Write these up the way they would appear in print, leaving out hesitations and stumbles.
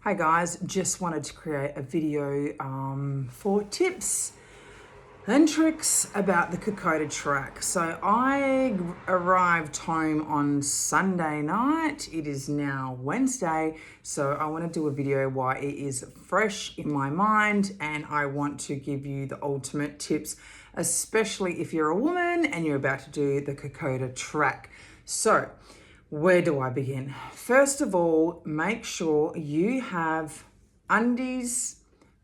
Hey guys, just wanted to create a video for tips and tricks about the Kokoda track. So I arrived home on Sunday night. It is now Wednesday, so I want to do a video while it is fresh in my mind, and I want to give you the ultimate tips, especially if you're a woman and you're about to do the Kokoda track. So where do I begin? First of all, make sure you have undies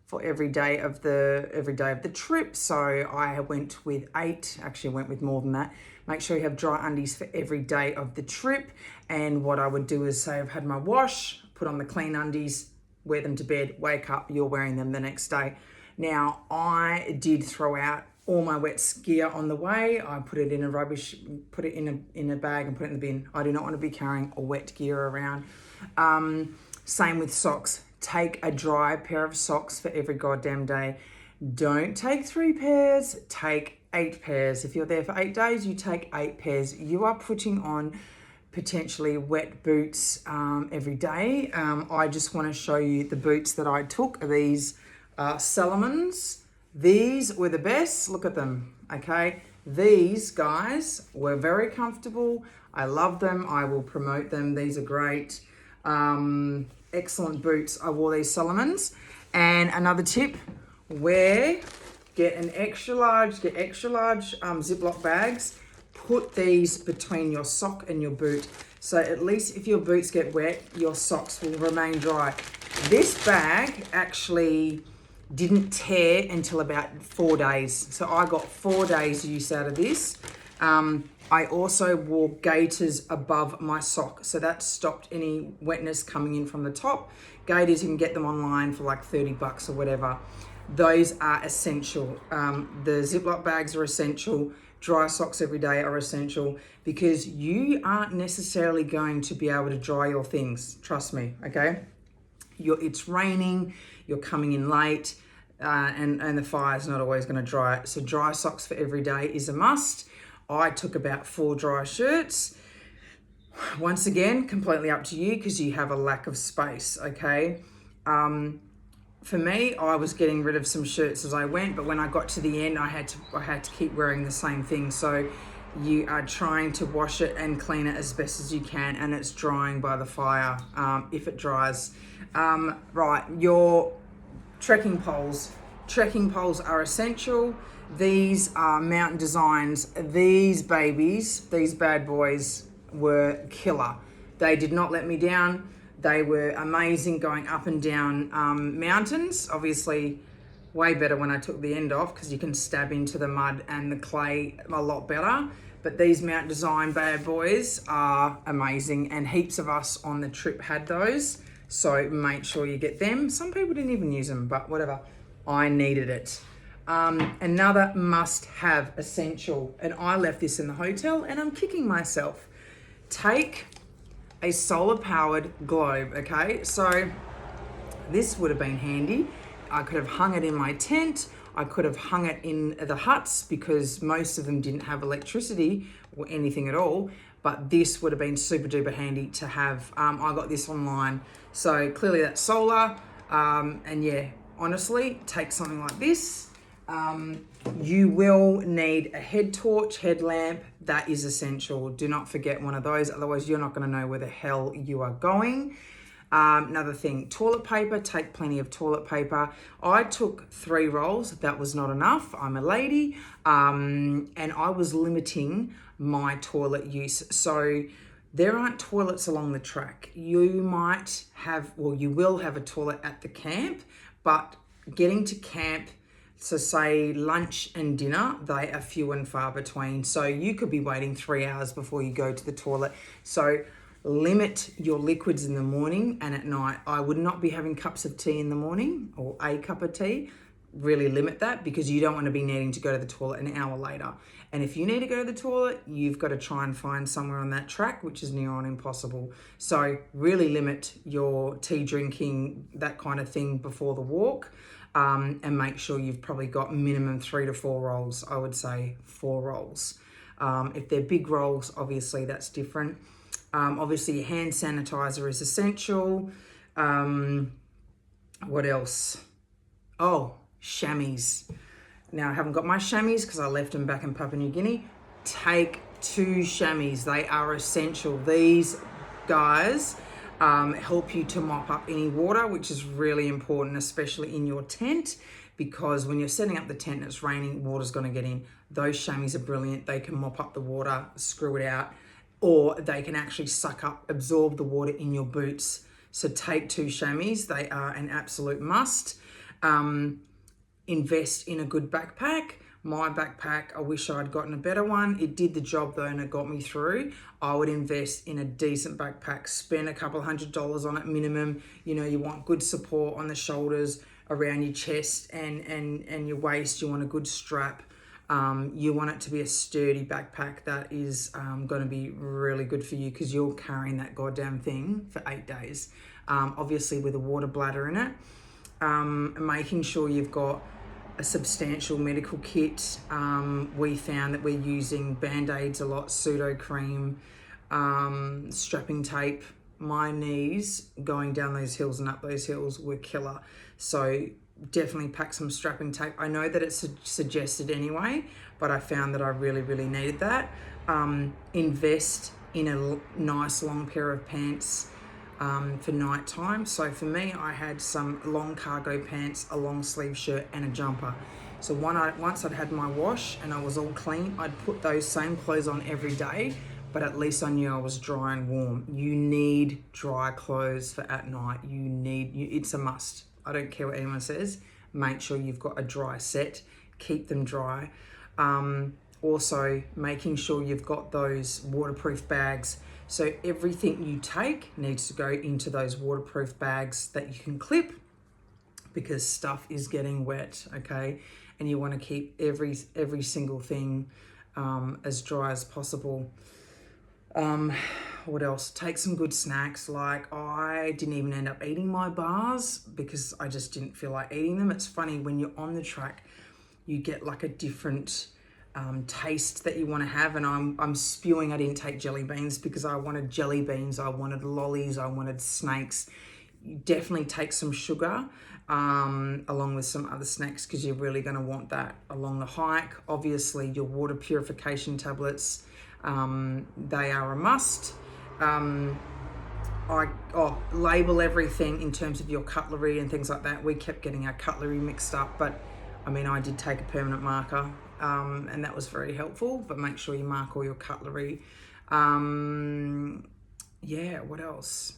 for every day of the trip. So I went with 8, actually went with more than that. Make sure you have dry undies for every day of the trip. And what I would do is say I've had my wash, put on the clean undies, wear them to bed, wake up, you're wearing them the next day. Now I did throw out all my wet gear on the way. I put it in a put it in a bag and put it in the bin. I do not want to be carrying a wet gear around. Same with socks. Take a dry pair of socks for every goddamn day. Don't take 3 pairs, take 8 pairs. If you're there for 8 days, you take 8 pairs. You are putting on potentially wet boots every day. I just want to show you the boots that I took. These Salomons. These were the best. Look at them, okay? These guys were very comfortable. I love them. I will promote them. These are great. Excellent boots. I wore these Salomons. And another tip, get extra large Ziploc bags. Put these between your sock and your boot. So at least if your boots get wet, your socks will remain dry. This bag actually didn't tear until about 4 days. So I got 4 days use out of this. I also wore gaiters above my sock, so that stopped any wetness coming in from the top. Gaiters, you can get them online for like $30 or whatever. Those are essential. The Ziploc bags are essential. Dry socks every day are essential because you aren't necessarily going to be able to dry your things. Trust me, okay? It's raining, you're coming in late, and the fire's not always going to dry it. So dry socks for every day is a must. I took about 4 dry shirts. Once again, completely up to you because you have a lack of space, okay? For me, I was getting rid of some shirts as I went, but when I got to the end, I had to keep wearing the same thing. So you are trying to wash it and clean it as best as you can, and it's drying by the fire if it dries. Right, your trekking poles. Trekking poles are essential. These are Mountain Designs. These babies, these bad boys were killer. They did not let me down. They were amazing going up and down mountains. Obviously, way better when I took the end off because you can stab into the mud and the clay a lot better. But these Mountain Design bad boys are amazing, and heaps of us on the trip had those. So make sure you get them. Some people didn't even use them, but whatever. I needed it. Another must-have essential, and I left this in the hotel and I'm kicking myself. Take a solar-powered globe, okay? So this would have been handy. I could have hung it in my tent. I could have hung it in the huts because most of them didn't have electricity or anything at all. But this would have been super duper handy to have. I got this online. So clearly that's solar. And yeah, honestly, take something like this. You will need a head torch, headlamp. That is essential. Do not forget one of those. Otherwise, you're not going to know where the hell you are going. Another thing, toilet paper. Take plenty of toilet paper. I took 3 rolls. That was not enough. I'm a lady. And I was limiting my toilet use. So there aren't toilets along the track. You will have a toilet at the camp, but getting to camp, so say lunch and dinner, they are few and far between. So you could be waiting 3 hours before you go to the toilet. So limit your liquids in the morning and at night. I would not be having cups of tea in the morning or a cup of tea. Really limit that because you don't want to be needing to go to the toilet an hour later. And if you need to go to the toilet, you've got to try and find somewhere on that track, which is near on impossible. So really limit your tea drinking, that kind of thing before the walk. And make sure you've probably got minimum 3 to 4 rolls. I would say 4 rolls. If they're big rolls, obviously that's different. Obviously hand sanitizer is essential. What else? Oh, chamois. Now, I haven't got my chamois because I left them back in Papua New Guinea. Take 2 chamois. They are essential. These guys help you to mop up any water, which is really important, especially in your tent, because when you're setting up the tent and it's raining, water's going to get in. Those chamois are brilliant. They can mop up the water, screw it out, or they can actually suck up, absorb the water in your boots. So take 2 chamois. They are an absolute must. Invest in a good backpack. My backpack, I wish I'd gotten a better one. It did the job though, and it got me through. I would invest in a decent backpack, spend a couple $100 on it minimum. You know, you want good support on the shoulders, around your chest and your waist. You want a good strap. You want it to be a sturdy backpack that is going to be really good for you, because you're carrying that goddamn thing for 8 days. Obviously with a water bladder in it. Making sure you've got a substantial medical kit. We found that we're using Band-Aids a lot, pseudo cream, strapping tape. My knees going down those hills and up those hills were killer. So definitely pack some strapping tape. I know that it's suggested anyway, but I found that I really, really needed that. Invest in a nice long pair of pants for night time. So for me, I had some long cargo pants, a long sleeve shirt and a jumper. So once I'd had my wash and I was all clean, I'd put those same clothes on every day, but at least I knew I was dry and warm. You need dry clothes for at night. It's a must. I don't care what anyone says. Make sure you've got a dry set. Keep them dry. Also, making sure you've got those waterproof bags. So everything you take needs to go into those waterproof bags that you can clip, because stuff is getting wet, okay? And you want to keep every single thing as dry as possible. What else? Take some good snacks. Like, I didn't even end up eating my bars because I just didn't feel like eating them. It's funny, when you're on the track, you get like a different taste that you want to have, and I'm spewing I didn't take jelly beans because I wanted jelly beans, I wanted lollies, I wanted snakes. You definitely take some sugar along with some other snacks, because you're really going to want that along the hike. Obviously your water purification tablets, they are a must. Label everything in terms of your cutlery and things like that. We kept getting our cutlery mixed up, but I mean, I did take a permanent marker, and that was very helpful, but make sure you mark all your cutlery. What else?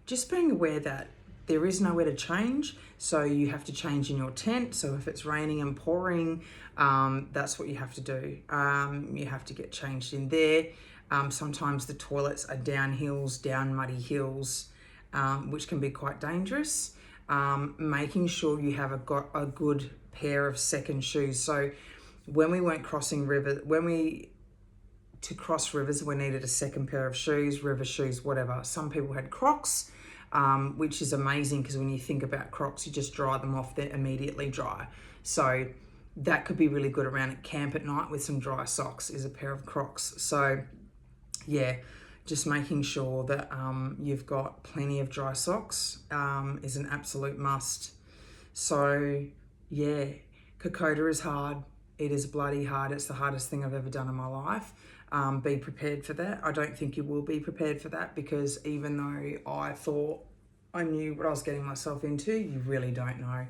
Just being aware that there is nowhere to change, so you have to change in your tent. So if it's raining and pouring, that's what you have to do. You have to get changed in there. Sometimes the toilets are down hills, down muddy hills, which can be quite dangerous. Making sure you have got a good pair of second shoes. So when we weren't crossing rivers, to cross rivers, we needed a second pair of shoes, river shoes, whatever. Some people had Crocs, which is amazing, because when you think about Crocs, you just dry them off, they're immediately dry. So that could be really good around at camp at night with some dry socks, is a pair of Crocs. So yeah, just making sure that you've got plenty of dry socks is an absolute must. So yeah, Kokoda is hard. It is bloody hard. It's the hardest thing I've ever done in my life. Be prepared for that. I don't think you will be prepared for that, because even though I thought I knew what I was getting myself into, you really don't know.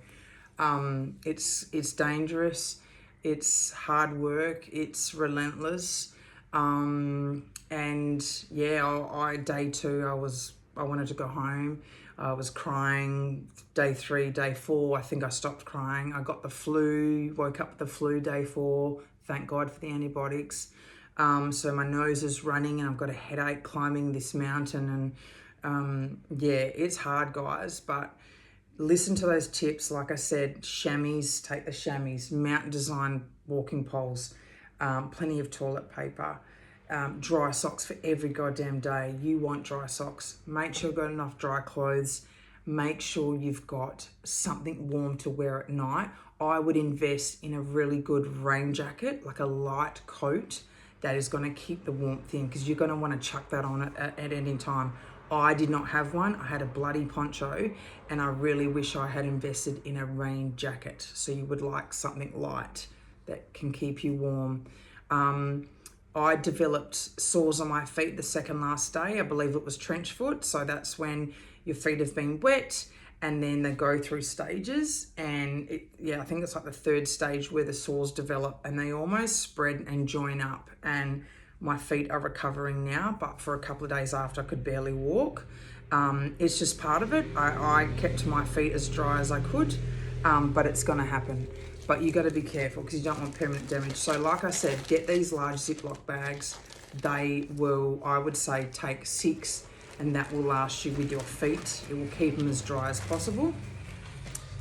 It's dangerous. It's hard work. It's relentless. And yeah, day 2, I wanted to go home. I was crying. Day 3, day 4, I think I stopped crying. I got the flu, woke up with the flu day 4. Thank God for the antibiotics. So my nose is running and I've got a headache climbing this mountain. And it's hard, guys, but listen to those tips. Like I said, chamois, take the chamois, Mountain Design walking poles, plenty of toilet paper, dry socks for every goddamn day. You want dry socks. Make sure you've got enough dry clothes. Make sure you've got something warm to wear at night. I would invest in a really good rain jacket, like a light coat that is going to keep the warmth in, because you're going to want to chuck that on at any time. I did not have one. I had a bloody poncho, and I really wish I had invested in a rain jacket. So you would like something light that can keep you warm. I developed sores on my feet the second last day. I believe it was trench foot. So that's when your feet have been wet and then they go through stages. And I think it's like the third stage where the sores develop and they almost spread and join up. And my feet are recovering now, but for a couple of days after I could barely walk. It's just part of it. I kept my feet as dry as I could, but it's gonna happen. But you gotta be careful because you don't want permanent damage. So like I said, get these large Ziploc bags. They will, I would say, take 6 and that will last you with your feet. It will keep them as dry as possible.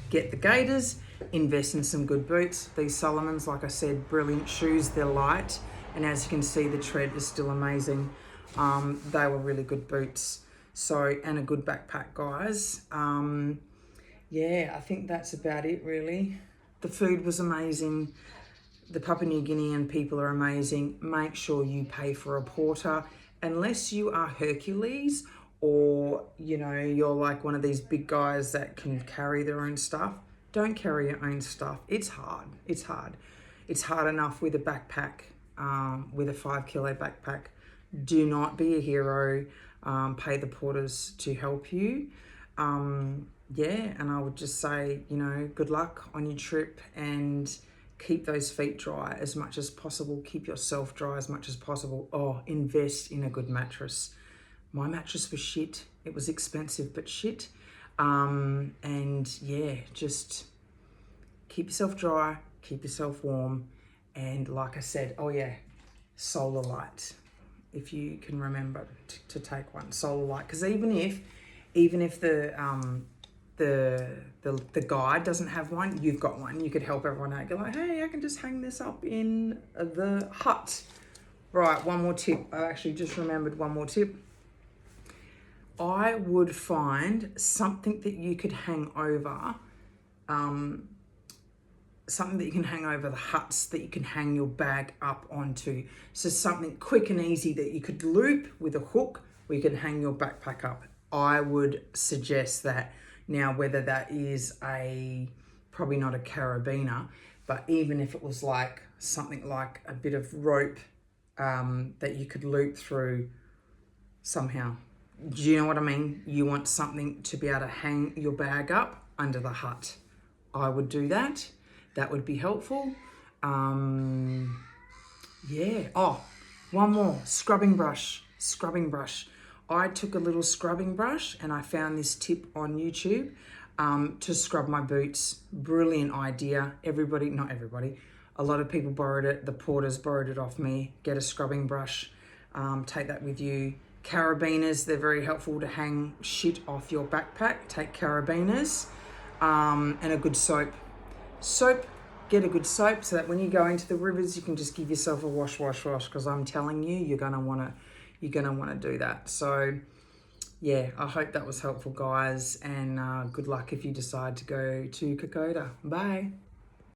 Get the gaiters, invest in some good boots. These Salomons, like I said, brilliant shoes, they're light. And as you can see, the tread is still amazing. They were really good boots. So, and a good backpack, guys. I think that's about it, really. The food was amazing. The Papua New Guinean people are amazing. Make sure you pay for a porter. Unless you are Hercules or, you're like one of these big guys that can carry their own stuff, don't carry your own stuff. It's hard. It's hard. It's hard enough with a backpack, with a 5 kilo backpack. Do not be a hero. Pay the porters to help you. And I would just say, good luck on your trip and keep those feet dry as much as possible. Keep yourself dry as much as possible. Oh, invest in a good mattress. My mattress was shit. It was expensive, but shit. Just keep yourself dry, keep yourself warm. And like I said, solar light. If you can remember to take one, solar light. Because even if the guide doesn't have one, you've got one. You could help everyone out. You're like, hey, I can just hang this up in the hut. Right, one more tip. I actually just remembered one more tip. I would find something that you could hang over, something that you can hang over the huts that you can hang your bag up onto. So something quick and easy that you could loop with a hook where you can hang your backpack up. I would suggest that. Now, whether that is probably not a carabiner, but even if it was like something like a bit of rope that you could loop through somehow. Do you know what I mean? You want something to be able to hang your bag up under the hut. I would do that. That would be helpful. Oh, one more. Scrubbing brush. I took a little scrubbing brush and I found this tip on YouTube to scrub my boots. Brilliant idea. Not everybody. A lot of people borrowed it. The porters borrowed it off me. Get a scrubbing brush. Take that with you. Carabiners, they're very helpful to hang shit off your backpack. Take carabiners and a good soap. Get a good soap so that when you go into the rivers, you can just give yourself a wash, because I'm telling you, you're gonna want to do that. So I hope that was helpful, guys, and good luck if you decide to go to Kokoda. Bye.